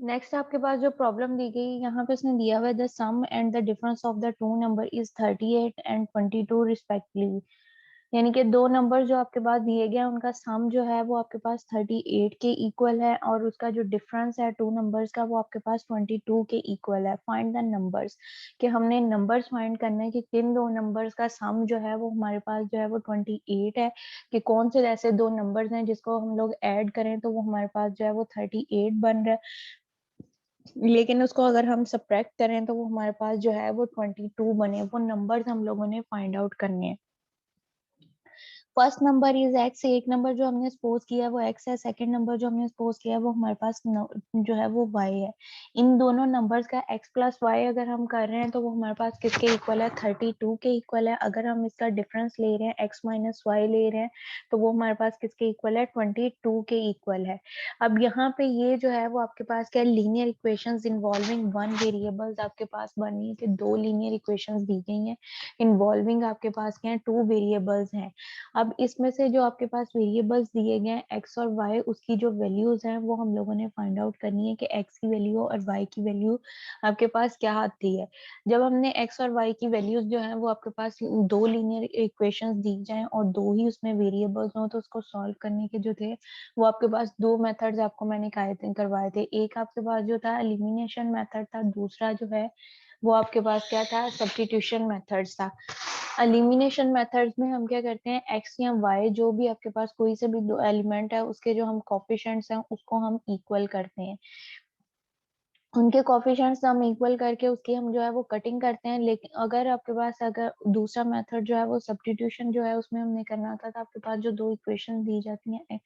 Next आपके पास जो problem दी गई यहाँ पे इसने दिया हुआ है the sum and the difference of the two number is 38 and 22 respectively. यानी कि दो नंबर जो आपके पास दिए गए हैं उनका सम जो है वो आपके पास 38 के इक्वल है और उसका जो डिफरेंस है टू नंबर्स का वो आपके पास 22 के इक्वल है। फाइंड द नंबर्स, कि हमने नंबर्स फाइंड करने हैं कि किन दो नंबर्स का सम जो है वो हमारे पास जो है वो 28 है, कि कौन से ऐसे दो नंबर्स हैं जिसको हम लोग ऐड करें तो वो हमारे पास जो है वो 38 बन रहा है, लेकिन उसको अगर हम सब्ट्रैक्ट करें तो वो हमारे पास जो है वो 22 बने। वो नंबर्स हम लोगों ने फाइंड आउट करने हैं। फर्स्ट नंबर इज एक्स, एक नंबर जो हमने सपोज किया है वो एक्स है, सेकंड नंबर जो हमने सपोज किया है वो हमारे पास जो है वो वाई है। इन दोनों नंबर्स का एक्स प्लस वाई अगर हम कर रहे हैं तो वो हमारे पास किसके इक्वल है, 32 के इक्वल है। अगर हम इसका डिफरेंस ले रहे हैं एक्स माइनस वाई ले रहे हैं तो वो हमारे पास किसके इक्वल है, 22 के इक्वल है। अब यहाँ पे ये जो है वो आपके पास क्या, linear equations involving one variables आपके पास बनी है कि दो लीनियर इक्वेशंस दी गई हैं इन्वॉल्विंग आपके पास क्या है, टू वेरिएबल्स हैं। अब इसमें से जो आपके पास वेरिएबल्स दिए गए हैं एक्स और वाई, उसकी जो वैल्यूज हैं वो हम लोगों ने फाइंड आउट करनी है कि एक्स की वैल्यू और वाई की वैल्यू आपके पास क्या आती है। जब हमने एक्स और वाई की वैल्यूज जो है वो आपके पास दो लीनियर इक्वेशंस दी जाएं और दो ही उसमें वेरिएबल्स हो तो उसको सॉल्व करने के जो थे वो आपके पास दो मेथड्स आपको मैंने करवाए थे। एक आपके पास जो था एलिमिनेशन मेथड था, दूसरा जो है वो आपके पास क्या था, सब्स्टिट्यूशन मेथड्स था। एलिमिनेशन मेथड्स में हम क्या करते हैं, एक्स या वाई जो भी आपके पास कोई से भी दो एलिमेंट है उसके जो हम कोफिशिएंट्स हैं उसको हम इक्वल करते हैं। उनके कोफिशिएंट्स हम इक्वल करके उसकी हम जो है वो कटिंग करते हैं। लेकिन अगर आपके पास अगर दूसरा मेथड जो है वो सब्स्टिट्यूशन जो है उसमें हमने करना होता था, आपके पास जो दो इक्वेशन दी जाती हैं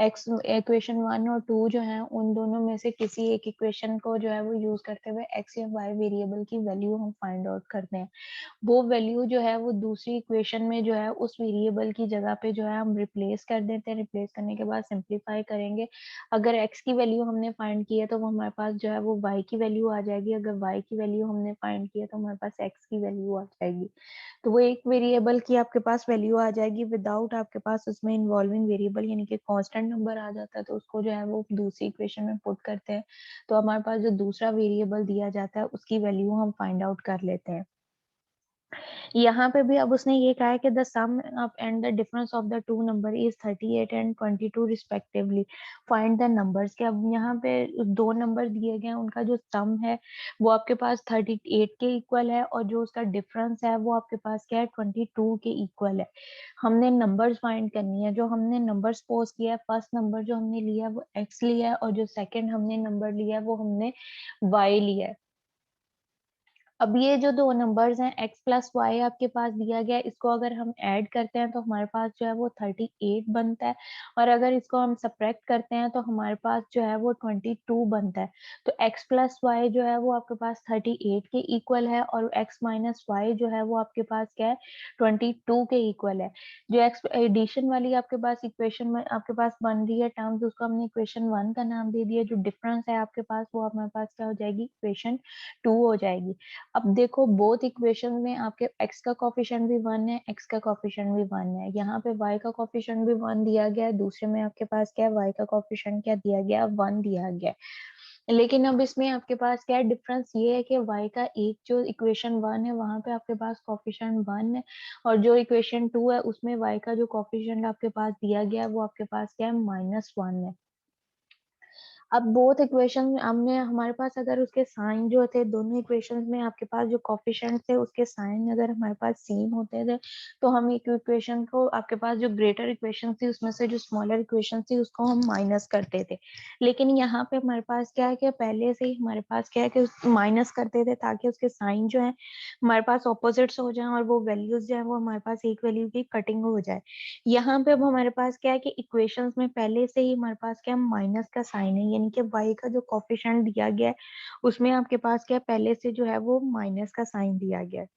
एक्स इक्वेशन 1 और 2 जो है उन दोनों में से किसी एक इक्वेशन को जो है वो यूज करते हुए एक्स या वाई वेरिएबल की वैल्यू हम फाइंड आउट करते हैं। वो वैल्यू जो है वो दूसरी इक्वेशन में जो है उस वेरिएबल की जगह पे जो है हम रिप्लेस कर देते हैं। रिप्लेस करने के बाद सिंप्लीफाई करेंगे। अगर x की वैल्यू हमने फाइंड की है तो वो हमारे पास जो है वो y की वैल्यू आ जाएगी। अगर y की वैल्यू हमने फाइंड की है तो हमारे पास x की वैल्यू आ जाएगी। तो वो एक वेरिएबल की आपके पास वैल्यू आ जाएगी विदाउट आपके पास उसमें इन्वॉल्विंग वेरिएबल, यानी कि कांस्टेंट नंबर आ जाता है तो उसको जो है वो दूसरी इक्वेशन में पुट करते हैं तो हमारे पास जो दूसरा वेरिएबल दिया जाता है उसकी वैल्यू हम फाइंड आउट कर लेते हैं। यहाँ पे भी अब उसने ये कहा है कि the sum of and the difference of the two number is 38 and 22 respectively. Find the numbers के अब यहाँ पे दो नंबर दिए गए हैं उनका जो सम है वो आपके पास 38 के इक्वल है और जो उसका डिफरेंस है वो आपके पास क्या है, 22 के इक्वल है। हमने नंबर्स फाइंड करनी है। जो हमने नंबर सपोज किया है, फर्स्ट नंबर जो हमने लिया है वो एक्स लिया है और जो सेकंड हमने नंबर लिया है वो हमने वाई लिया है। अब ये जो दो नंबर्स हैं x प्लस वाई आपके पास दिया गया है, इसको अगर हम ऐड करते हैं तो हमारे पास जो है वो 38 बनता है और अगर इसको हम सब्ट्रैक्ट करते हैं तो हमारे पास जो है वो 22 बनता है। तो x प्लस वाई जो है वो आपके पास 38 के इक्वल है और x माइनस वाई जो है वो आपके पास क्या है, 22 के इक्वल है। जो एक्स एडिशन वाली आपके पास इक्वेशन में आपके पास बन रही है टर्म्स, उसको हमने इक्वेशन 1 का नाम दे दिया। जो डिफरेंस है आपके पास वो हमारे पास क्या हो जाएगी, इक्वेशन 2 हो जाएगी। अब देखो बोथ इक्वेशन में आपके x का कोफिशिएंट भी 1 है, x का कोफिशिएंट भी 1 है। यहाँ पे y का कोफिशिएंट भी 1 दिया गया है, दूसरे में आपके पास क्या है, y का कोफिशिएंट क्या दिया गया, 1 दिया गया है। लेकिन अब इसमें आपके पास क्या डिफरेंस ये है कि y का एक जो इक्वेशन 1 है वहां पे आपके पास कोफिशिएंट 1 है और जो इक्वेशन 2 है उसमें y का जो कोफिशिएंट आपके पास दिया गया है वो आपके पास क्या है, -1 है। अब बोथ इक्वेशन में हमने हमारे पास अगर उसके साइन जो थे दोनों इक्वेशंस में आपके पास जो कोफिशिएंट थे उसके साइन अगर हमारे पास सेम होते थे तो हम एक इक्वेशन को आपके पास जो ग्रेटर इक्वेशन थी उसमें से जो स्मॉलर इक्वेशन थी उसको हम माइनस करते थे। लेकिन यहाँ पे हमारे पास क्या है कि पहले से ही हमारे पास क्या है कि माइनस करते थे ताकि उसके साइन जो है हमारे पास ऑपोजिट्स हो जाए और वो वैल्यूज जो है वो हमारे पास एक वैल्यू की कटिंग हो जाए। यहाँ पे अब हमारे पास क्या है कि इक्वेशंस में पहले से ही हमारे पास क्या माइनस का साइन है, यानी कि y का जो कोफिशिएंट दिया गया है उसमें आपके पास क्या पहले से जो है वो माइनस का साइन दिया गया है।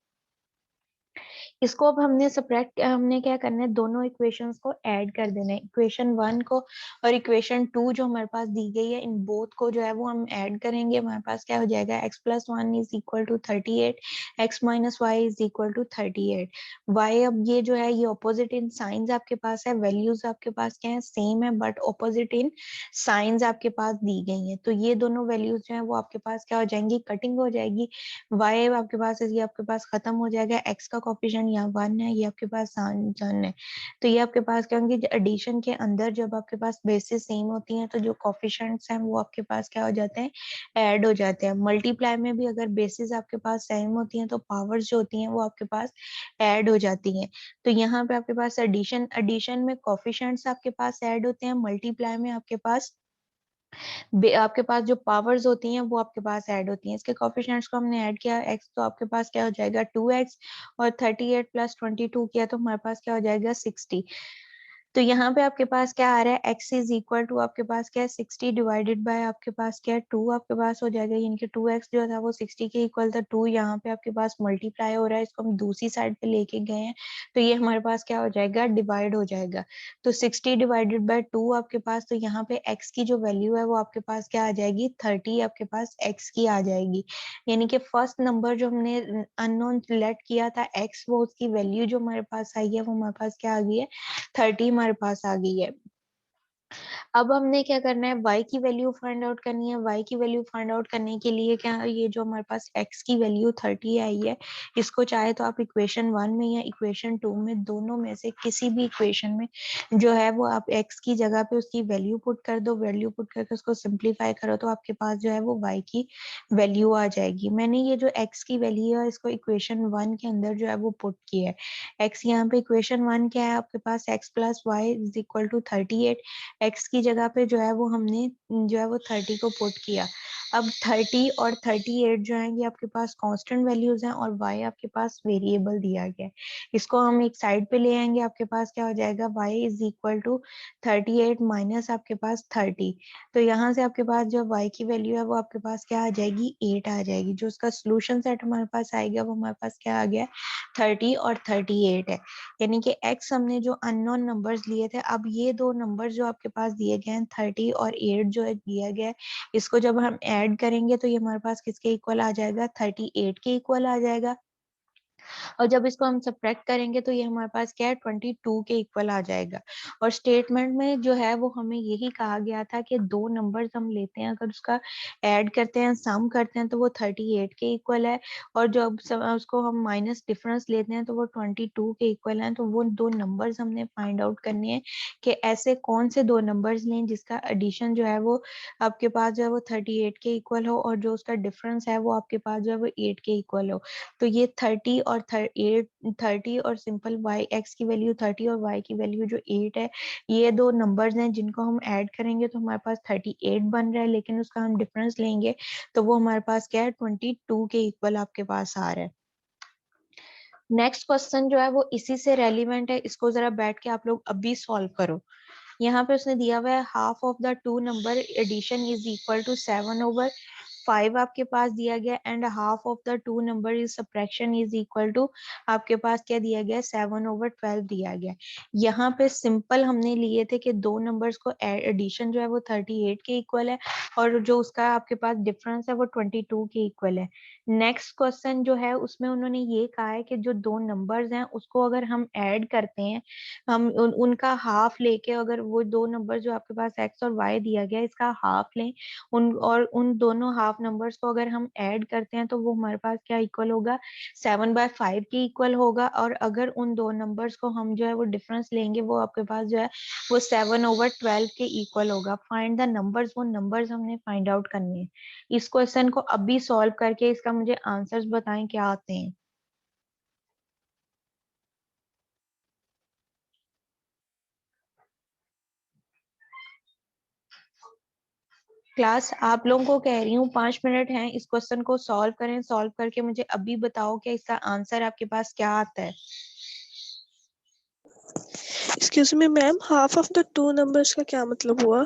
इसको अब हमने क्या करना है, दोनों इक्वेशंस को ऐड कर देना है। इक्वेशन 1 को और इक्वेशन 2 जो हमारे पास दी गई है, इन बोथ को जो है वो हम ऐड करेंगे। हमारे पास क्या हो जाएगा, x + 1 = 38, x - y = 38। y अब ये जो है ये ऑपोजिट इन साइंस आपके पास है, वैल्यूज आपके पास क्या है, सेम है, बट ऑपोजिट इन साइंस आपके पास दी गई है। तो ये दोनों वैल्यूज जो है वो आपके पास क्या हो जाएंगी, कटिंग हो जाएगी। y आपके पास है, ये आपके पास खत्म हो जाएगा। x का कोफिशिएंट यहाँ 1 है, ये आपके पास 1 है। तो ये आपके पास क्या होंगे, एडिशन के अंदर जब आपके पास बेसिस सेम होती हैं तो जो कोफिशिएंट्स हैं वो आपके पास क्या हो जाते हैं, ऐड हो जाते हैं। मल्टीप्लाई में भी अगर बेसिस आपके पास सेम होती हैं तो पावर्स जो होती हैं वो आपके पास ऐड हो जाती हैं। तो यहाँ पे आपके पास एडिशन में कोफिशिएंट्स आपके पास ऐड होते हैं, मल्टीप्लाई में आपके पास जो पावर्स होती हैं वो आपके पास ऐड होती हैं। इसके कोफिशिएंट्स को हमने ऐड किया, x तो आपके पास क्या हो जाएगा 2x, और 38 + 22 किया तो हमारे पास क्या हो जाएगा 60। तो यहाँ पे आपके पास क्या आ रहा है, x = आपके पास क्या है 60 डिवाइडेड बाय आपके पास क्या है 2 आपके पास हो जाएगा, यानी कि 2x जो था वो 60 के इक्वल था। 2 यहाँ पे आपके पास मल्टीप्लाई हो रहा है, इसको हम दूसरी साइड पे लेके गए हैं तो ये हमारे पास क्या हो जाएगा, डिवाइड हो जाएगा। तो 60 डिवाइडेड बाय 2 आपके पास, तो यहाँ पे x की जो वैल्यू है वो आपके पास क्या आ जाएगी, 30 आपके पास x की आ जाएगी। यानी कि फर्स्ट नंबर जो हमने अननोन लेट किया था x, वो उसकी वैल्यू जो हमारे पास आई है वो हमारे पास क्या आ गई है, 30 हमारे पास आ गई है। अब हमने क्या करना है, y की वैल्यू फाइंड आउट करनी है। y की वैल्यू फाइंड आउट करने के लिए क्या, ये जो हमारे पास x की वैल्यू 30 आई है, इसको चाहे तो आप इक्वेशन 1 में या इक्वेशन 2 में, दोनों में से किसी भी इक्वेशन में जो है वो आप x की जगह पे उसकी वैल्यू पुट कर दो। वैल्यू पुट करके उसको सिंप्लीफाई करो तो आपके पास जो है वो y की वैल्यू आ जाएगी। मैंने ये जो x की वैल्यू है इसको इक्वेशन 1 के अंदर जो है वो पुट किया है। x यहाँ पे इक्वेशन 1 क्या है आपके पास, x + y = 38। x की जगह पे जो है वो हमने जो है वो 30 को पुट किया। अब 30 और 38 जो है ये आपके पास कांस्टेंट वैल्यूज हैं और y आपके पास वेरिएबल दिया गया है। इसको हम एक साइड पे ले आएंगे, आपके पास क्या हो जाएगा, y = 38 माइनस आपके पास 30। तो यहाँ से आपके पास जो y की वैल्यू है वो आपके पास क्या आ जाएगी, 8 आ जाएगी। जो उसका सोल्यूशन सेट हमारे पास आएगा वो हमारे पास क्या आ गया, 30 और 38 है। यानी कि x हमने जो अननोन नंबर्स लिए थे, अब ये दो नंबर्स जो आपके पास दिए गए हैं 30 और 8 जो है दिया गया है, इसको जब हम ऐड करेंगे तो ये हमारे पास किसके इक्वल आ जाएगा, 38 के इक्वल आ जाएगा। और जब इसको हम सब्ट्रैक्ट करेंगे तो ये हमारे पास क्या है, 22 के इक्वल आ जाएगा। और स्टेटमेंट में जो है वो हमें यही कहा गया था कि दो नंबर्स हम लेते हैं, अगर उसका ऐड करते हैं, सम करते हैं तो वो 38 के इक्वल है, और जब उसको हम माइनस डिफरेंस लेते हैं तो वो 22 के इक्वल है। तो वो दो नंबर्स हमने फाइंड आउट करने हैं कि ऐसे कौन से दो नंबर्स लें जिसका एडिशन जो है वो आपके पास जो है वो 38 के इक्वल हो, और जो उसका डिफरेंस है वो आपके पास जो है वो 8 के इक्वल हो। तो ये 30 और 30 और सिंपल x की वैल्यू 30 और y की वैल्यू जो 8 है, ये दो नंबर्स हैं जिनको हम ऐड करेंगे तो हमारे पास 38 बन रहा है, लेकिन उसका हम डिफरेंस लेंगे तो वो हमारे पास क्या है, 22 के इक्वल आपके पास आ रहा है। नेक्स्ट क्वेश्चन जो है वो इसी से रेलिवेंट है, इसको जरा बैठ के आप लोग अभी सॉल्व करो। यहाँ पे उसने दिया हुआ है half of the two number addition is equal to 7/5 आपके पास दिया गया, and half of the two number is subtraction is equal to आपके पास क्या दिया गया, 7/12 दिया गया। यहाँ पे सिंपल हमने लिए थे कि दो नंबर्स को एडिशन जो है वो 38 के इक्वल है, और जो उसका आपके पास डिफरेंस है वो 22 के इक्वल है। नेक्स्ट क्वेश्चन जो है उसमें उन्होंने ये कहा है कि जो दो नंबर्स हैं उसको अगर हम ऐड करते हैं, हम उनका हाफ लेके, अगर वो दो नंबर जो आपके पास x और y दिया गया है इसका हाफ लें, उन दोनों हाफ नंबर्स को अगर हम ऐड करते हैं तो वो हमारे पास क्या इक्वल होगा, 7/5 के इक्वल होगा। और अगर उन दो नंबर्स को हम जो है वो डिफरेंस लेंगे वो आपके पास जो है वो 7/12 के इक्वल होगा। फाइंड द नंबर्स, वो नंबर्स हमने फाइंड आउट करने हैं। इस क्वेश्चन को अभी सॉल्व करके इसका मुझे आंसर्स बताएं क्या आते हैं। क्लास आप लोगों को कह रही हूँ 5 मिनट हैं, इस क्वेश्चन को सॉल्व करें, सॉल्व करके मुझे अभी बताओ कि इसका आंसर आपके पास क्या आता है। Excuse me ma'am, half of the two numbers का क्या मतलब हुआ?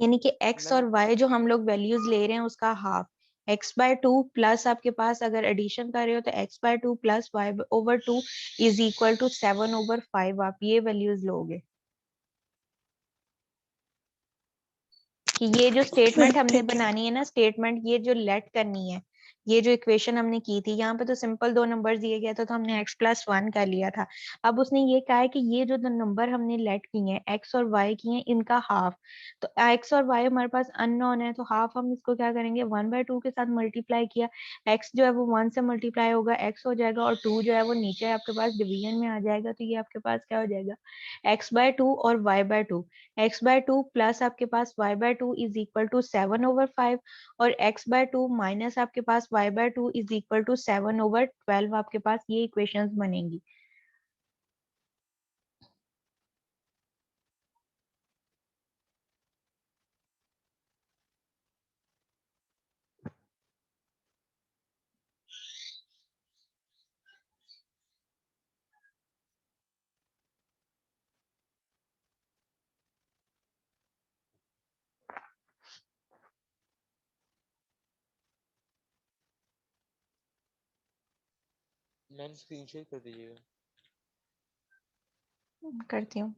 यानी कि x और y जो हम लोग वैल्यूज ले रहे हैं उसका हाफ, x/2 प्लस आपके पास अगर एडिशन कर रहे हो तो x/2 plus y/2 is equal to 7/5। आप ये वैल्यूज लोगे कि ये जो स्टेटमेंट हमने ठीक है। बनानी है ना, स्टेटमेंट ये जो लेट करनी है, ये जो इक्वेशन हमने की थी, यहाँ पे तो सिंपल दो नंबर दिए गए थे तो हमने x+1 कर लिया था। अब उसने ये कहा है कि ये जो दो नंबर हमने लेट किए हैं x और y किए हैं, इनका हाफ। तो x और y हमारे पास अननोन है, तो हाफ हम इसको क्या करेंगे, 1/2 के साथ मल्टीप्लाई किया। x जो है वो 1 से मल्टीप्लाई होगा, x हो जाएगा, और 2 जो है वो नीचे आपके पास डिवीजन में आ जाएगा, तो ये आपके पास क्या हो जाएगा, x/2 और y/2। x/2 प्लस आपके पास y/2 इज इक्वल टू 7/5, और x/2 माइनस आपके पास y/2 इज इक्वल टू 7/12। आपके पास ये इक्वेशंस बनेंगी। मैम स्क्रीन शेयर कर दीजिएगा। करती हूँ।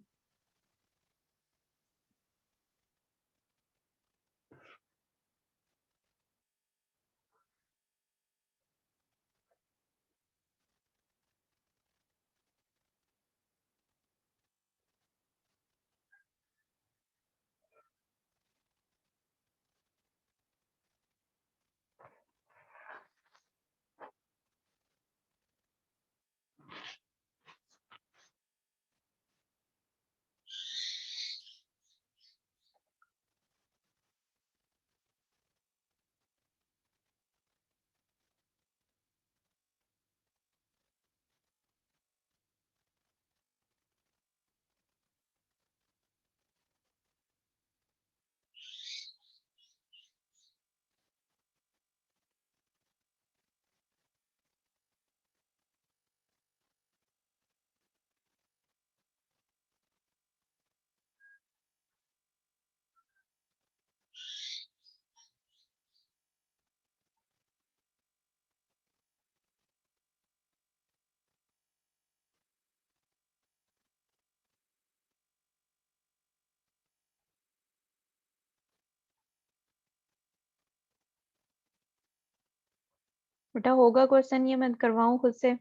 बेटा होगा क्वेश्चन, ये मैं करवाऊं खुद से?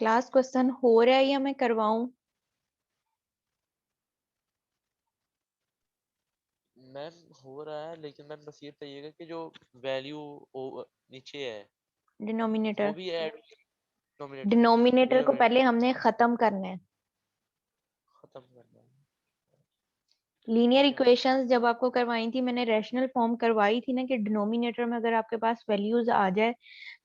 क्लास क्वेश्चन हो रहा है या मैं करवाऊं? मैम हो रहा है, लेकिन मैम बस ये बताइएगा कि जो वैल्यू नीचे है वो डिनोमिनेटर। भी ऐड, डिनोमिनेटर में वो डिनोमिनेटर को भी पहले हमने खत्म करना है। खत्म करना है। लीनियर ठीक है मैम। इक्वेशंस जब आपको करवाई थी मैंने, रैशनल फॉर्म करवाई थी ना, कि डिनोमिनेटर में अगर आपके पास वैल्यूज आ जाए,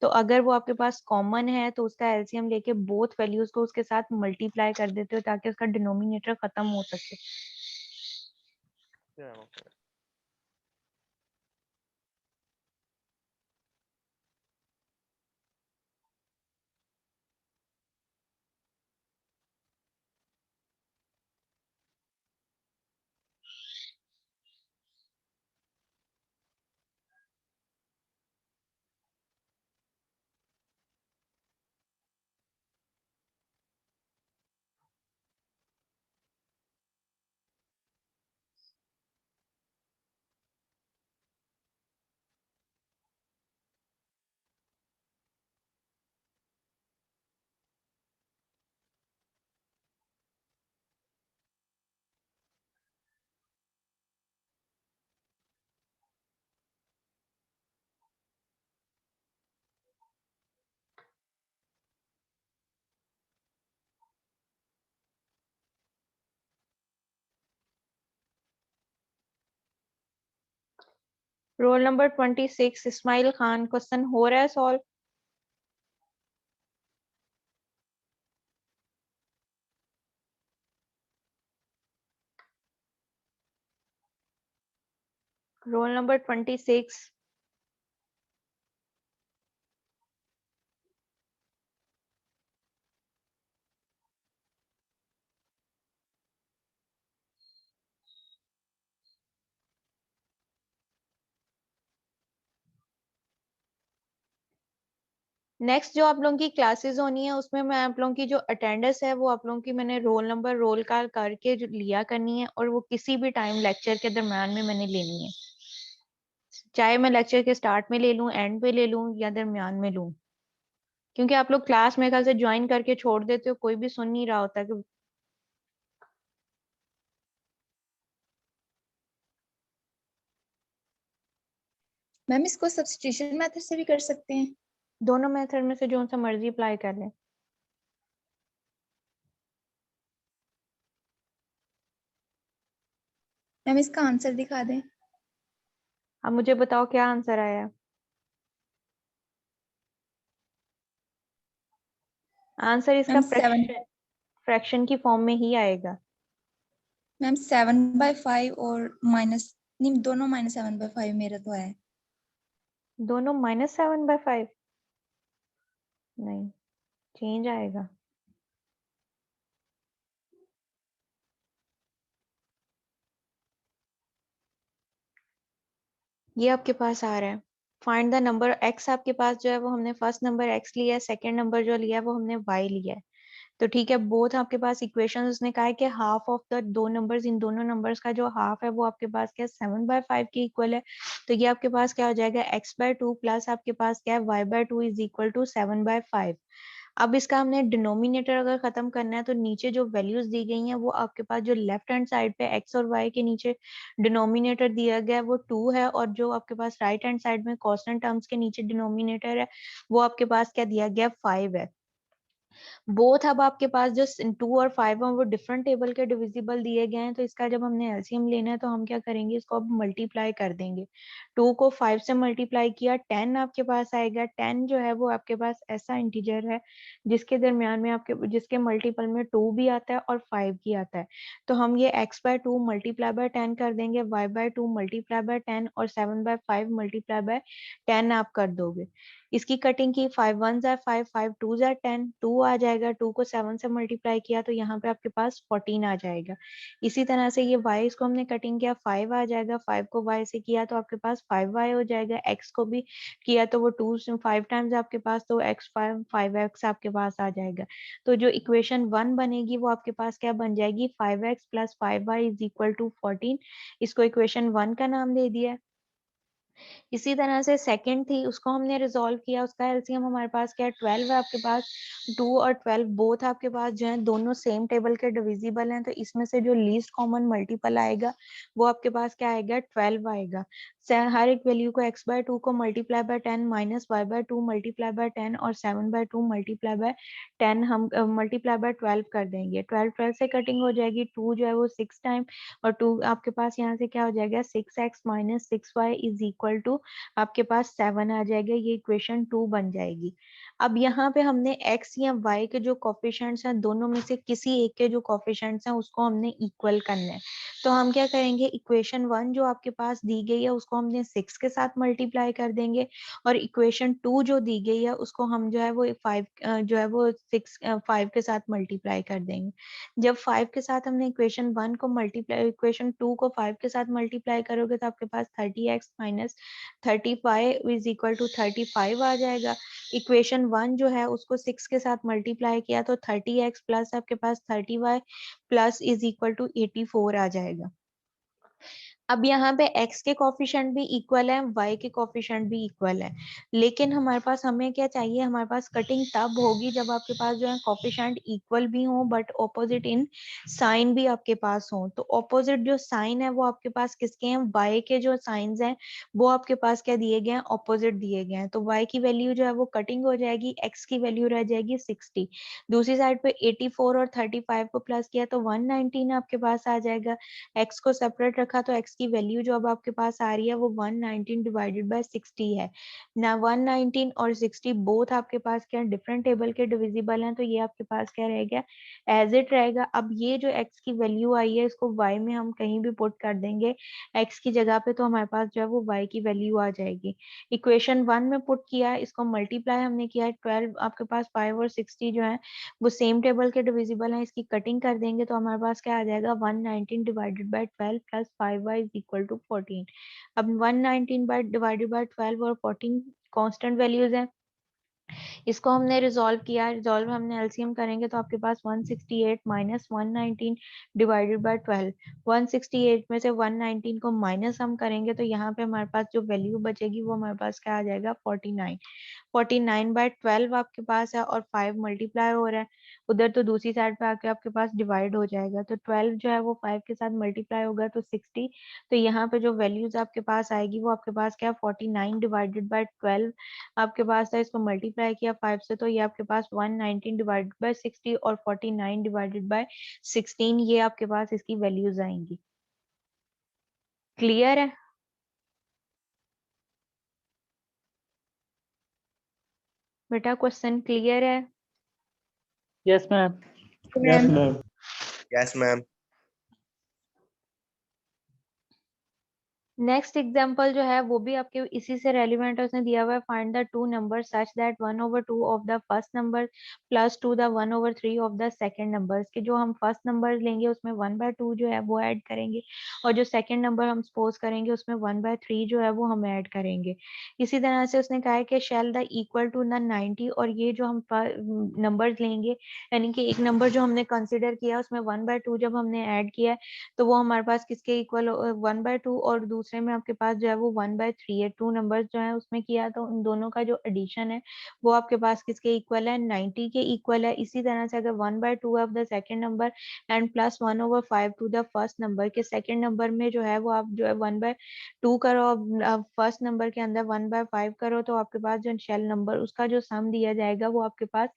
तो अगर वो आपके पास कॉमन है तो उसका एलसीएम लेके बोथ वैल्यूज को उसके साथ मल्टीप्लाई कर देते हो, ताकि उसका डिनोमिनेटर खत्म हो सके। ठीक है ma'am, okay. Roll number 26 Ismail Khan, question हो रहा है सॉल्व? Role number 26। नेक्स्ट जो आप लोगों की क्लासेस होनी है उसमें मैं आप लोगों की जो अटेंडेंस है वो आप लोगों की मैंने रोल नंबर रोल कॉल करके जो लिया करनी है, और वो किसी भी टाइम लेक्चर के दरम्यान में मैंने लेनी है, चाहे मैं लेक्चर के स्टार्ट में ले लूं, एंड पे ले लूं या दरम्यान में लूं, क्योंकि आप लोग क्लास में कल से ज्वाइन करके छोड़ देते हो, कोई भी सुन नहीं रहा होता कि मैम इसको सब्स्टिट्यूशन मेथड से भी कर सकते हैं? दोनों मेथड में से जो सा मर्जी अप्लाई कर लें। मैम इसका आंसर दिखा दें। अब मुझे बताओ क्या आंसर आया। आंसर इसका मैम 7 फ्रैक्शन की फॉर्म में ही आएगा। मैम 7/5 और माइनस नहीं, दोनों -7/5 मेरा तो है। दोनों -7/5 नहीं, चेंज आएगा। ये आपके पास आ रहा है, फाइंड द नंबर x, आपके पास जो है वो हमने फर्स्ट नंबर x लिया है, सेकंड नंबर जो लिया है वो हमने y लिया है। तो ठीक है, बोथ आपके पास इक्वेशन, उसने कहा है कि हाफ ऑफ द दो नंबर्स, इन दोनों नंबर्स का जो हाफ है वो आपके पास क्या 7/5 के इक्वल है। तो ये आपके पास क्या हो जाएगा, x/2 प्लस आपके पास क्या है y/2 इज इक्वल टू 7/5। अब इसका हमने डिनोमिनेटर अगर खत्म करना है तो नीचे जो वैल्यूज दी गई हैं वो आपके पास जो लेफ्ट हैंड साइड पे x और y के नीचे डिनोमिनेटर दिया गया है वो 2 है, और जो आपके पास राइट हैंड साइड में कांस्टेंट टर्म्स के नीचे डिनोमिनेटर है वो आपके पास क्या दिया गया 5 है। बोथ अब आपके पास जो 2 और 5 है वो डिफरेंट टेबल के डिविजिबल दिए गए हैं, तो इसका जब हमने एलसीएम लेना है तो हम क्या करेंगे, इसको अब मल्टीप्लाई कर देंगे। 2 को 5 से मल्टीप्लाई किया 10 आपके पास आएगा। 10 जो है वो आपके पास ऐसा इंटीजर है जिसके दरमियान में आपके जिसके मल्टीपल में 2 भी आता है और 5 भी आता है। तो हम ये x/2 मल्टीप्लाई बाय 10 कर देंगे, y/2 मल्टीप्लाई बाय 10 और 7/5 मल्टीप्लाई बाय 10 आप कर दोगे। इसकी कटिंग की 5 1 जार 5 5 2 जार 10, 2 आ जाएगा, 2 को 7 से मल्टीप्लाई किया तो यहाँ पे आपके पास 14 आ जाएगा। इसी तरह से ये y, इसको हमने कटिंग किया 5 आ जाएगा, 5 को y से किया तो आपके पास 5y हो जाएगा, x को भी किया तो वो 2 से 5 टाइम्स आपके पास, तो x 5 5x आपके पास आ जाएगा। तो जो इक्वेशन 1 बनेगी वो आपके पास क्या बन जाएगी, 5x plus 5y is equal to 14। इसको इक्वेशन 1 का नाम दे दिया। इसी तरह से सेकंड थी, उसको हमने रिजोल्व किया, उसका एलसीएम हमारे पास क्या है 12 है आपके पास। 2 और 12 बोथ आपके पास जो है दोनों सेम टेबल के डिविजिबल हैं, तो इसमें से जो लीस्ट कॉमन मल्टीपल आएगा वो आपके पास क्या आएगा 12 आएगा। हर एक वैल्यू को x/2 को multiply by 10 minus y/2 multiply by 10 और 7/2 मल्टीप्लाई बाय 10 हम मल्टीप्लाई बाय 12 कर देंगे। 12 12 से कटिंग हो जाएगी, 2 जो है वो 6 टाइम और 2 आपके पास यहाँ से क्या हो जाएगा 6x minus 6y is equal to आपके पास 7 आ जाएगा। ये इक्वेशन 2 बन जाएगी। अब यहाँ पे हमने x या y के जो कोफिशिएंट्स हैं दोनों में से किसी एक के जो कोफिशिएंट्स हैं उसको हमने इक्वल करना है। तो हम क्या करेंगे, इक्वेशन 1 जो आपके पास दी गई है उसको हमने 6 के साथ मल्टीप्लाई कर देंगे, और इक्वेशन 2 जो दी गई है उसको हम जो है वो 5 जो है वो 5 के साथ मल्टीप्लाई कर देंगे। जब 5 के साथ हमने इक्वेशन 1 को मल्टीप्लाई इक्वेशन 2 को 5 के साथ मल्टीप्लाई करोगे तो आपके पास 30x minus 35 is equal to 35 आ जाएगा। इक्वेशन 1 जो है उसको 6 के साथ मल्टीप्लाई किया तो 30x प्लस आपके पास 30y plus is equal to 84 आ जाएगा। अब यहाँ पे x के कोफिशिएंट भी इक्वल है, y के कोफिशिएंट भी इक्वल है, लेकिन हमारे पास हमें क्या चाहिए, हमारे पास कटिंग तब होगी जब आपके पास जो है कोफिशिएंट इक्वल भी हो बट ऑपोजिट इन साइन भी आपके पास हो। तो ऑपोजिट जो साइन है वो आपके पास किसके हैं, y के जो साइंस हैं वो आपके पास क्या दिए गए हैं, ऑपोजिट दिए गए हैं। तो y की वैल्यू जो है वो कटिंग हो जाएगी, x की वैल्यू रह जाएगी 60। दूसरी साइड पे 84 और 35 को प्लस किया तो 119 आपके पास आ जाएगा। x को सेपरेट रखा तो x की वैल्यू जो अब आपके पास आ रही है वो 119 डिवाइडेड बाय 60 है ना। 119 और 60 बोथ आपके पास क्या डिफरेंट टेबल के डिविजिबल हैं, तो ये आपके पास क्या रहेगा एज इट रहेगा। अब ये जो x की वैल्यू आई है इसको y में हम कहीं भी पुट कर देंगे x की जगह पे, तो हमारे पास जो है वो y की वैल्यू आ जाएगी। इक्वेशन 1 में पुट किया, इसको मल्टीप्लाई हमने किया, 12 आपके पास 5 और 60 जो है वो सेम टेबल के डिविजिबल हैं, इसकी कटिंग कर देंगे तो हमारे पास क्या आ जाएगा 119 divided by 12 plus 5y is equal to 14। अब 119 बाय डिवाइडेड बाय 12 और 14 कांस्टेंट वैल्यूज हैं, इसको हमने रिजॉल्व किया, रिजॉल्व हमने एलसीएम करेंगे तो आपके पास 168 माइनस 119 डिवाइडेड बाय 12, 168 में से 119 को माइनस हम करेंगे तो यहाँ पे हमारे पास जो वैल्यू बचेगी वो हमारे पास क्या आ जाएगा 49, 49/12 आपके पास है और 5 मल्टीप्लाई हो रहा है उधर, तो दूसरी साइड पे आके आपके पास डिवाइड हो जाएगा, तो 12 जो है वो 5 के साथ मल्टीप्लाई होगा तो 60, तो यहाँ पे जो वैल्यूज आपके पास आएगी वो आपके पास क्या 49 डिवाइडेड बाय 12 आपके पास है, इसको मल्टीप्लाई किया 5 से तो ये आपके पास 119 डिवाइडेड बाय 60 और 49 डिवाइडेड बाय 16, ये आपके पास इसकी वैल्यूज आएंगी। क्लियर है? बेटा क्वेश्चन क्लियर है? Yes ma'am. Ma'am yes ma'am. Next example जो है वो भी आपके इसी से रेलिवेंट है, उसने दिया हुआ है find the two number such that 1/2 of the first number plus two the 1/3 of the second number, कि जो हम फर्स्ट नंबर लेंगे उसमें 1/2 जो है वो ऐड करेंगे और जो सेकंड नंबर हम सपोज करेंगे उसमें 1/3 जो है वो हम ऐड करेंगे। इसी तरह से उसने कहा है कि shall the equal to the 90, और ये जो हम नंबर्स लेंगे यानी कि एक नंबर जो हमने कंसिडर किया उसमें 1/2 जब हमने ऐड किया तो वो हमारे पास किसके इक्वल 1/2 और दूसरे में आपके पास जो है वो 1/3 है, टू नंबर्स जो है उसमें किया तो उन दोनों का जो एडिशन है वो आपके पास किसके इक्वल है 90 के इक्वल है। इसी तरह से अगर 1/2 of the second number and plus 1/5 to the first number के सेकंड नंबर में जो है वो आप जो है 1/2 करो, फर्स्ट नंबर के अंदर 1/5 करो तो आपके पास जो शेल नंबर उसका जो सम दिया जाएगा वो आपके पास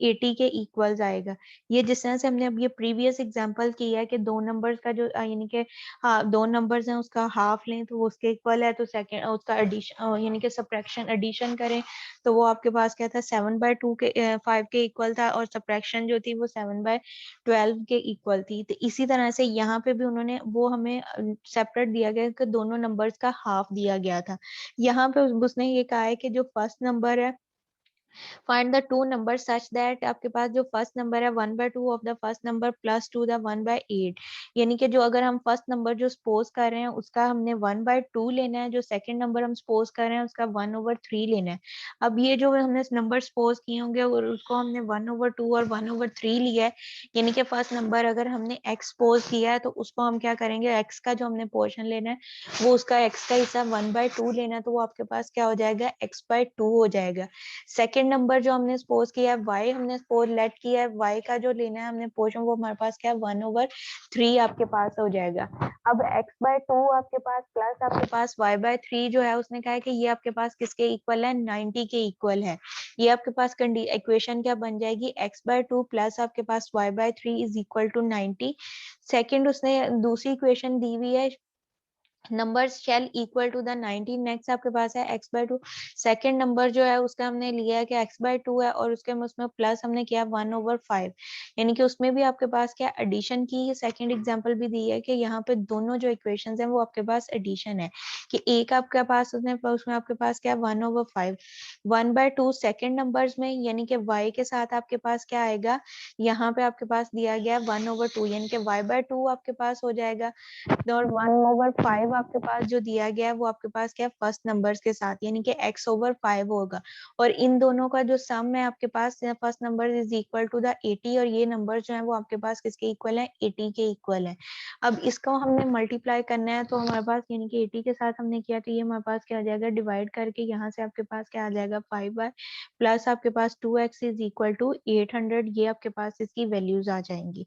80 के इक्वल्स आएगा। ये जिस तरह से हमने अब ये प्रीवियस एग्जांपल किया है कि दो नंबर्स का जो यानी कि हाँ दो नंबर्स हैं उसका हाफ लें तो वो उसके इक्वल है, तो सेकंड उसका एडिशन यानी कि सब्ट्रैक्शन एडिशन करें तो वो आपके पास क्या था 7/2 के 5 के इक्वल था और सब्ट्रैक्शन जो थी वो 7/12 के इक्वल थी। तो इसी तरह से यहाँ पे भी उन्होंने वो हमें सेपरेट दिया गया कि दोनों नंबर्स का हाफ दिया गया था। यहाँ पे उसने ये कहा है कि जो फर्स्ट नंबर है find the two number such that आपके पास जो फर्स्ट नंबर है 1/2 of the first number plus two the 1/8, यानी कि जो अगर हम फर्स्ट नंबर जो सपोज कर रहे हैं उसका हमने 1/2 लेना है, जो सेकंड नंबर हम सपोज कर रहे हैं उसका 1/3 लेना है। अब ये जो हमने नंबर सपोज किए होंगे और उसको हमने 1/2 और 1/3 लिया है, यानी कि फर्स्ट नंबर अगर हमने x सपोज किया है तो उसको हम क्या करेंगे x का जो हमने पोर्शन लेना है वो उसका x का हिस्सा 1/2 लेना है, तो वो आपके पास क्या हो जाएगा x/2 हो जाएगा। सेकंड नंबर जो हमने सपोज किया है y हमने सपोज लेट किया है, y का जो लेना है हमने पोर्शन वो हमारे पास क्या है 1/3 आपके पास हो जाएगा। अब x/2 आपके पास प्लस आपके पास y/3 जो है उसने कहा है कि ये आपके पास किसके इक्वल है 90 के इक्वल है। ये आपके पास इक्वेशन क्या बन जाएगी x/2 प्लस आपके पास y/3 is equal to 90। Second उसने दूसरी इक्वेशन दी हुई है numbers shall equal to the 90। Next आपके पास है x/2, सेकंड नंबर जो है उसका हमने लिया है कि x/2 है और उसके उसमें प्लस हमने किया 1/5, यानी कि उसमें भी आपके पास क्या एडिशन की सेकंड एग्जांपल भी दी है कि यहाँ पे दोनों जो इक्वेशंस हैं वो आपके पास एडिशन है कि एक आपके पास उसमें आपके पास क्या 1/5 1/2 सेकंड नंबर्स में, यानी कि y के साथ आपके पास क्या आएगा यहाँ पे आपके पास दिया गया 1/2 यानी कि y/2 आपके पास हो जाएगा और 1/5 आपके पास जो दिया गया है वो आपके पास क्या फर्स्ट नंबर्स के साथ यानी कि x/5 होगा और इन दोनों का जो सम है आपके पास first number is equal to the 80 और ये नंबर जो है वो आपके पास किसके इक्वल है 80 के इक्वल है। अब इसको हमने मल्टीप्लाई करना है तो हमारे पास यानी कि 80 के साथ हमने किया तो ये हमारे पास क्या आ जाएगा डिवाइड करके यहाँ से आपके पास क्या आ जाएगा 5y प्लस आपके पास 2x इज इक्वल टू 800, ये आपके पास इसकी वैल्यूज आ जाएंगी।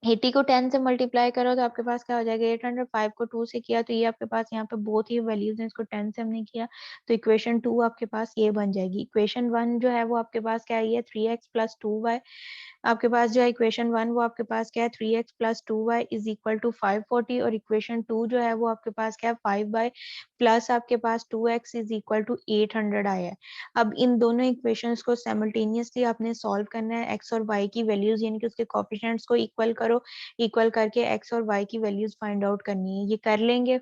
80 को 10 से मल्टीप्लाई करो तो आपके पास क्या हो जाएगा 800, 5 को 2 से किया तो ये आपके पास यहाँ पे बहुत ही वैल्यूज हैं, इसको 10 से हमने किया तो इक्वेशन 2 आपके पास ये बन जाएगी। इक्वेशन 1 जो है वो आपके पास क्या है 3x प्लस 2y, आपके पास जो है इक्वेशन 1 वो आपके पास क्या है 3x plus 2y is equal to 540 और इक्वेशन 2 जो है वो आपके पास क्या है 5y प्लस आपके पास 2x इज इक्वल टू 800 आया है। अब इन दोनों इक्वेशंस को साइमल्टेनियसली आपने सॉल्व करना है, x और y की वैल्यूज यानी कि उसके कोएफिशिएंट्स को इक्वल करो, इक्वल करके x और y की वैल्यूज फाइंड आउट करनी है। ये कर लेंगे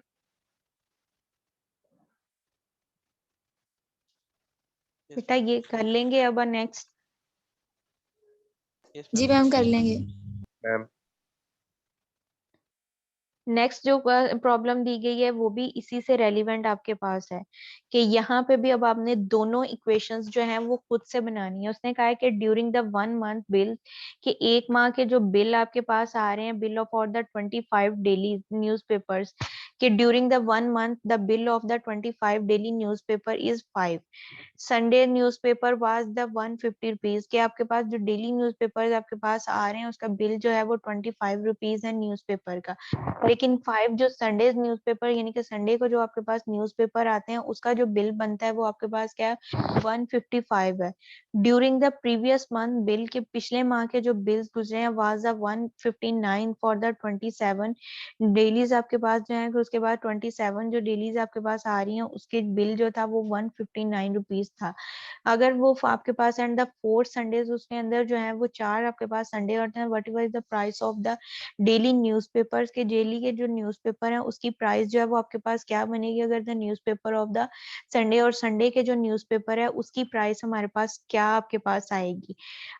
बेटा, ये कर लेंगे। अब नेक्स्ट जी मैम कर लेंगे। मैम नेक्स्ट जो प्रॉब्लम दी गई है वो भी इसी से रेलिवेंट आपके पास है कि यहाँ पे भी अब आपने दोनों इक्वेशंस जो हैं वो खुद से बनानी है। उसने कहा है कि ड्यूरिंग द 1 मंथ बिल, कि एक माह के जो बिल आपके पास आ रहे हैं, bill of for the 25 daily newspapers, कि during the 1 month the bill of the 25 daily newspaper is 5। Sunday newspaper was the 150 rupees, के आपके पास जो डेली न्यूज़पेपर आपके पास आ रहे हैं उसका बिल जो है वो 25 रुपीज है न्यूज़पेपर का। लेकिन 5 जो संडे न्यूज़पेपर यानी कि संडे को जो आपके पास न्यूज़पेपर आते हैं उसका जो बिल बनता है वो आपके पास क्या है, 155 है। During the previous month bill, के पिछले माह के जो बिल्स गुजरे हैं was the 159 for the 27 dailies आपके पास जो है, फिर उसके बाद 27 जो डेलीज आपके पास आ रही हैं उसके बिल जो था वो 159 रुपीज था। अगर वो आपके पास एंड द 4 संडेज, उसके अंदर जो है वो 4 आपके पास संडे होते हैं, what is the price of the daily newspapers, के डेली के जो न्यूज़पेपर है उसकी प्राइस जो है वो आपके पास क्या बनेगी, अगर the newspaper of the Sunday, और संडे के जो न्यूज़पेपर है उसकी प्राइस हमारे पास क्या आपके पास आएगी।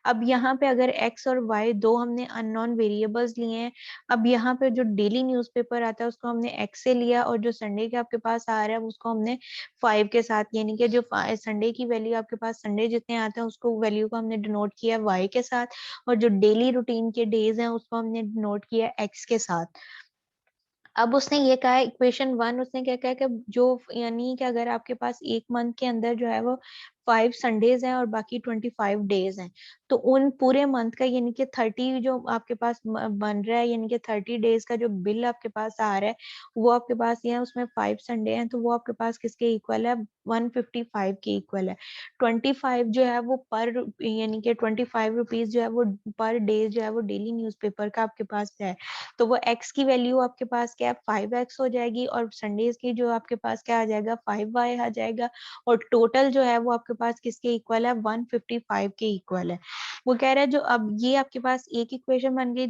अब यहाँ पे अगर एक्स और वाई दो हमने अननोन वेरिएबल्स लिए हैं, अब यहाँ पे जो डेली न्यूज़पेपर आता है उसको हमने एक्स से लिया, और जो संडे के आपके पास आ रहा है उसको हमने 5 के साथ, यानी कि जो संडे की वैल्यू आपके पास संडे जितने आते हैं उसको वैल्यू को हमने डिनोट किया वाई के साथ, और जो डेली रूटीन के डेज हैं उसको हमने डिनोट किया एक्स के साथ। अब उसने ये कहा है इक्वेशन 1, उसने क्या कहा कि जो यानी कि अगर आपके पास एक मंथ के अंदर जो है वो 5 संडेज हैं और बाकी 25 डेज हैं, तो उन पूरे मंथ का यानी कि 30 जो आपके पास बन रहा है, यानी कि 30 डेज का जो बिल आपके पास आ रहा है वो आपके पास ये है, उसमें 5 संडे हैं, तो वो आपके पास किसके इक्वल है, 155 के इक्वल है। 25 जो है वो पर, यानी कि 25 रुपीज जो है वो पर डे जो है वो डेली न्यूज़पेपर का आपके पास है, तो वो x की वैल्यू आपके पास क्या है, 5x हो जाएगी, और संडेज की जो आपके पास क्या आ जाएगा, 5y आ जाएगा, और टोटल जो है वो आपके पास किसके इक्वल है, 155 के इक्वल है। वो कह रहा है जो अब ये आपके पास एक इक्वेशन बन गई,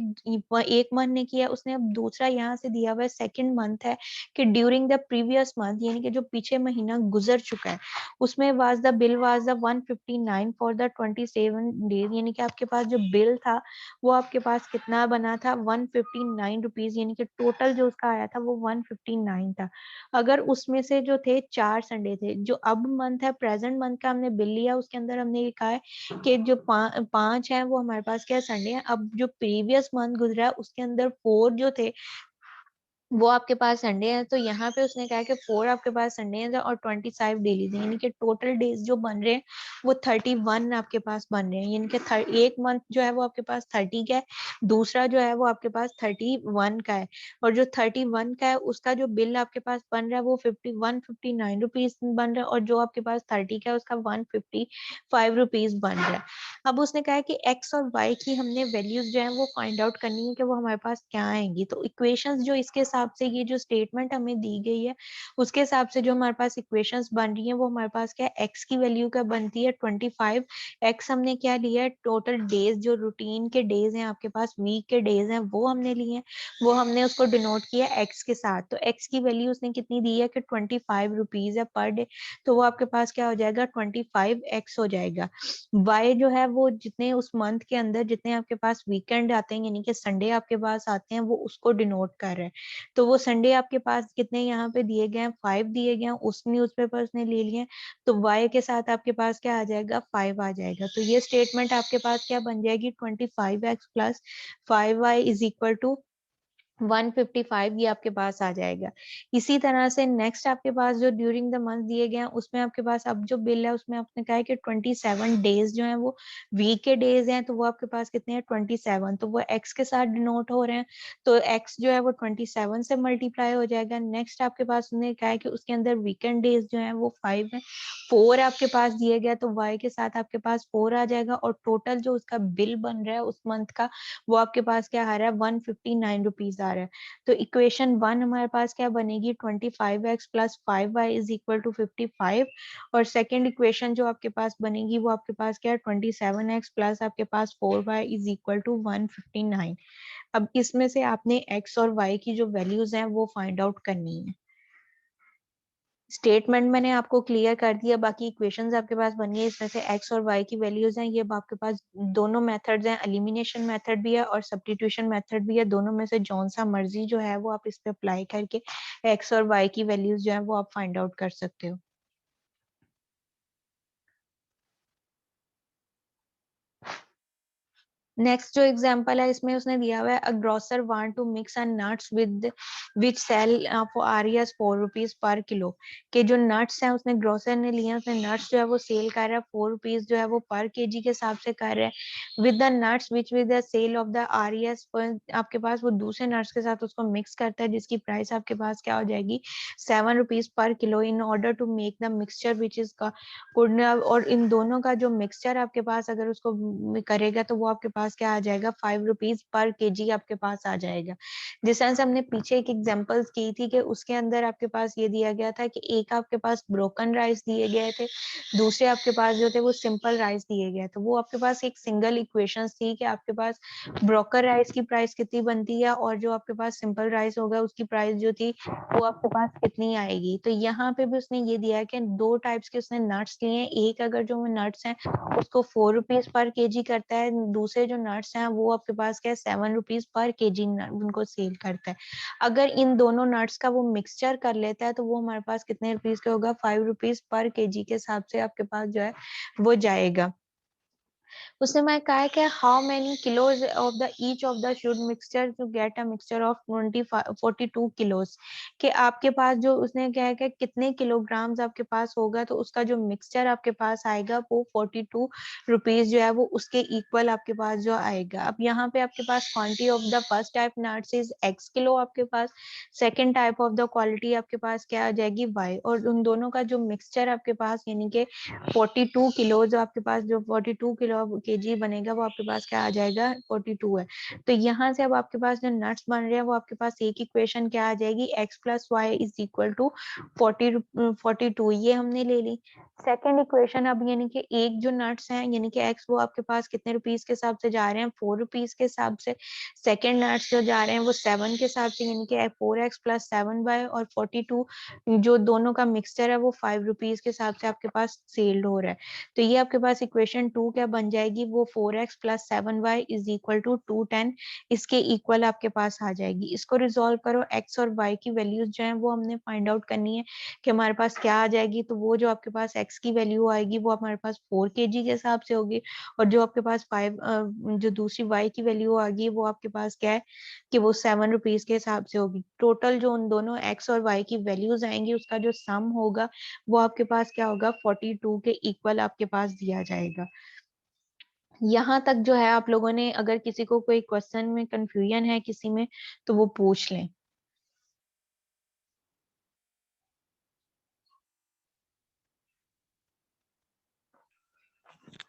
एक मंथ ने किया, उसने अब दूसरा यहाँ से दिया हुआ है सेकंड मंथ है कि ड्यूरिंग द प्रीवियस मंथ, यानी कि जो पीछे महीना गुजर चुका है उसमें was the bill was the 159 for the 27 days, यानी कि आपके पास जो बिल था वो आपके पास कितना बना था, 159 रुपीज, यानी कि टोटल जो उसका आया था वो 159 था। अगर उसमें से जो थे 4 संडे थे, जो अब मंथ है प्रेजेंट मंथ का हमने बिल लिया, उसके अंदर हमने लिखा है कि जो 5 है वो हमारे पास क्या संडे है। अब जो प्रीवियस मंथ गुजरा है उसके अंदर 4 जो थे वो आपके पास संडे है, तो यहाँ पे उसने कहा कि 4 आपके पास संडे है और 25 डेलीज है, यानी कि टोटल डेज जो बन रहे हैं वो 31 आपके पास बन रहे हैं, यानी कि एक मंथ जो है वो आपके पास 30 का है, दूसरा जो है वो आपके पास 31 का है, और जो 31 का है उसका जो बिल आपके पास बन रहा है वो 159 रुपीज बन रहा है, और जो आपके पास 30 का है उसका 155 रुपीज बन रहा है। अब उसने कहा है कि एक्स और वाई की हमने वैल्यूज जो है वो फाइंड आउट करनी है कि वो हमारे पास क्या आएंगी। तो इक्वेशंस जो इसके हिसाब से ये जो स्टेटमेंट हमें दी गई है उसके हिसाब से जो हमारे पास इक्वेशंस बन रही है वो हमारे पास क्या है, एक्स की वैल्यू क्या बनती है 25, एक्स हमने क्या लिया है, टोटल डेज जो रूटीन के डेज हैं आपके पास, वीक के डेज हैं वो हमने लिए हैं, वो हमने उसको डिनोट किया एक्स के साथ। तो एक्स की वैल्यू उसने कितनी दी है कि 25 रुपीज है पर डे, तो वो आपके पास क्या हो जाएगा 25x हो जाएगा। वाई जो है वो जितने उस मंथ के अंदर जितने आपके पास वीकेंड आते हैं यानी कि संडे आपके पास आते हैं वो उसको डिनोट कर रहे हैं, तो वो संडे आपके पास कितने यहाँ पे दिए गए हैं, 5 दिए गए हैं, उस न्यूज़पेपर ने ले लिए, तो वाई के साथ आपके पास क्या आ जाएगा, 5 आ जाएगा। तो ये स्टेटमेंट आपके पास क्या बन जाएगी, 25x plus 5y is equal to 155, ये आपके पास आ जाएगा। इसी तरह से नेक्स्ट आपके पास जो ड्यूरिंग द मंथ दिए गए हैं उसमें आपके पास अब जो बिल है उसमें आपने कहा है कि 27 डेज जो है वो वीक के डेज हैं, तो वो आपके पास कितने हैं 27, तो वो एक्स के साथ डिनोट हो रहे हैं, तो एक्स जो है वो 27 से मल्टीप्लाई हो जाएगा। नेक्स्ट आपके पास उन्होंने कहा है कि उसके अंदर वीकेंड डेज जो है वो 5 है, 4 आपके पास दिए गया, तो वाई के साथ आपके पास 4 आ जाएगा, और टोटल जो उसका बिल बन रहा है उस मंथ का वो आपके पास क्या आ रहा है 159 रुपीज आ रहा है। तो इक्वेशन 1 हमारे पास क्या बनेगी 25x plus 5y is equal to 55, और सेकेंड इक्वेशन जो आपके पास बनेगी वो आपके पास क्या है 27x प्लस आपके पास 4y इज इक्वल टू 159। अब इसमें से आपने x और y की जो वैल्यूज हैं वो फाइंड आउट करनी है। स्टेटमेंट मैंने आपको क्लियर कर दिया, बाकी इक्वेशंस आपके पास बन गई, इसमें से x और y की वैल्यूज हैं, ये आपके पास दोनों मेथड्स हैं, एलिमिनेशन मेथड भी है और सब्स्टिट्यूशन मेथड भी है, दोनों में से जौन सा मर्जी जो है वो आप इस पे अप्लाई करके x और y की वैल्यूज जो है वो आप फाइंड आउट कर सकते हो। नेक्स्ट जो एग्जांपल है इसमें उसने दिया हुआ है a grocer want to mix and nuts with which sell for various 4 rupees per kilo, के जो नट्स हैं उसने ग्रोसर ने लिए, उसने नट्स जो है वो सेल कर रहा है 4 रुपीज जो है वो पर केजी के हिसाब से कर रहा है, with the nuts which with the sell of the various, आपके पास वो दूसरे नट्स के साथ उसको मिक्स करता है जिसकी प्राइस आपके पास क्या हो जाएगी 7 rupees per kilo, in order to make the mixture which is और इन दोनों का जो मिक्सचर आपके पास अगर उसको करेगा तो वो आपके पास क्या आ जाएगा 5 रुपीज पर केजी आपके पास आ जाएगा। जिस तरह से हमने पीछे एक एग्जांपल्स की थी कि उसके अंदर आपके पास ये दिया गया था कि एक आपके पास ब्रोकन राइस दिए गए थे, दूसरे आपके पास जो थे वो सिंपल राइस दिए गए, तो वो आपके पास एक सिंगल इक्वेशन थी कि आपके पास ब्रोकन राइस की प्राइस कितनी बनती है और जो आपके पास सिंपल राइस होगा उसकी प्राइस जो थी वो आपके पास कितनी आएगी। तो यहाँ पे भी उसने ये दिया है कि दो टाइप्स के उसने नट्स लिए हैं, एक अगर जो नट्स हैं उसको 4 रुपीज पर केजी करता है, दूसरे जो नट्स हैं वो आपके पास क्या है 7 रुपीज पर केजी उनको सेल करता है। अगर इन दोनों नट्स का वो मिक्सचर कर लेता है तो वो हमारे पास कितने रुपीज का होगा 5 रुपीज पर केजी के हिसाब से आपके पास जो है वो जाएगा। उसने मैं कहा है कि how many kilos of the each of the should mixture to get a mixture of 42 kilos, कि आपके पास जो उसने क्या है कि कितने किलोग्राम्स आपके पास होगा तो उसका जो मिक्सचर आपके पास आएगा वो 42 रुपीज जो है वो उसके इक्वल आपके पास जो आएगा। अब यहाँ पे आपके पास quantity of the first type nuts is x kilo आपके पास, second type of the quality आपके पास क्या आ जाएगी y, और उन दोनों का जो मिक्सचर आपके पास यानी कि 42 किलो जो आपके पास जो 42 किलो केजी बनेगा वो आपके पास क्या आ जाएगा 42 है। तो यहाँ से अब आपके पास जो नट्स बन रहे हैं वो आपके पास एक इक्वेशन क्या आ जाएगी x plus y is equal to 42, ये हमने ले ली। सेकंड इक्वेशन अब यानी कि एक जो नट्स हैं यानी कि x वो आपके पास कितने रुपीस के हिसाब से जा रहे हैं 4 रुपीस के हिसाब से, सेकंड नट्स जो जा रहे हैं वो 7 के हिसाब से यानी कि 4x प्लस 7y, और 42 जो दोनों का मिक्सचर है वो 5 रुपीस के हिसाब से आपके पास सेल्ड हो रहा है। तो ये आपके पास इक्वेशन 2 क्या बन जाएगी वो 4x plus 7y is equal to 210, इसके इक्वल आपके पास आ जाएगी। इसको रिजोल्व करो, x और y की वैल्यूज जो है वो हमने फाइंड आउट करनी है कि हमारे पास क्या आ जाएगी। तो वो जो आपके पास x की वैल्यू आएगी वो हमारे पास 4 kg के हिसाब से होगी, और जो आपके पास 5 जो दूसरी y की वैल्यू आ गई वो आपके पास क्या है कि वो 7 रुपीज के हिसाब से होगी। टोटल जो उन दोनों x और y की वैल्यूज आएंगी उसका जो सम होगा वो आपके पास क्या होगा 42 के इक्वल आपके पास दिया जाएगा। यहाँ तक जो है आप लोगों ने अगर किसी को कोई क्वेश्चन में कंफ्यूजन है किसी में तो वो पूछ लें।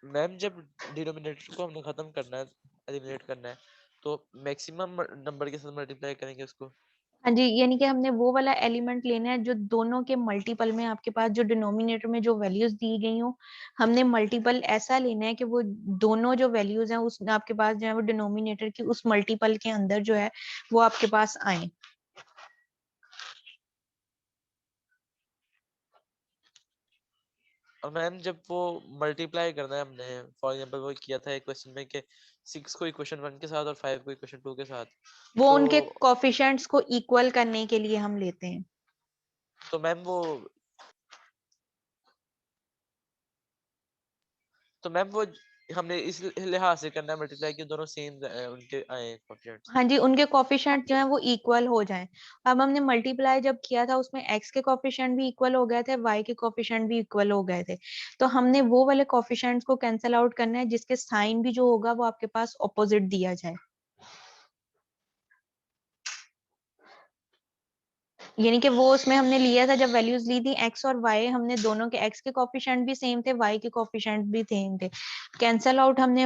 मैम जब डिनोमिनेटर को हमने खत्म करना है, एलिमिनेट करना है, तो मैक्सिमम नंबर के साथ मल्टीप्लाई करेंगे उसको। हाँ जी, यानी कि हमने वो वाला एलिमेंट लेना है जो दोनों के मल्टीपल में आपके पास जो डिनोमिनेटर में जो वैल्यूज दी गई हो, हमने मल्टीपल ऐसा लेना है कि वो दोनों जो वैल्यूज हैं उस आपके पास जो है वो डिनोमिनेटर की उस मल्टीपल के अंदर जो है वो आपके पास आए। और मैम जब वो मल्टीप्लाई करना है, हमने फॉर एग्जांपल वो किया था एक क्वेश्चन में कि 6 को इक्वेशन 1 के साथ और 5 को इक्वेशन 2 के साथ, वो तो उनके कोफिशिएंट्स को इक्वल करने के लिए हम लेते हैं। तो मैम वो हमने इस लिहाज से करना है मल्टीप्लाई कि दोनों सेम उनके आए कोएफिशिएंट्स। हाँ जी, उनके कोफिशिएंट जो है वो इक्वल हो जाएं। अब हमने मल्टीप्लाई जब किया था उसमें x के कोफिशिएंट भी इक्वल हो गए थे, y के कोफिशिएंट भी इक्वल हो गए थे, तो हमने वो वाले कोफिशिएंट्स को कैंसिल आउट करना है जिसके साइन भी जो होगा वो आपके पास ऑपोजिट दिया जाए। यानी कि वो उसमें हमने लिया था जब वैल्यूज ली थी x और y, हमने दोनों के x के कोफिशिएंट भी सेम थे, y के कोफिशिएंट भी सेम थे, कैंसिल आउट हमने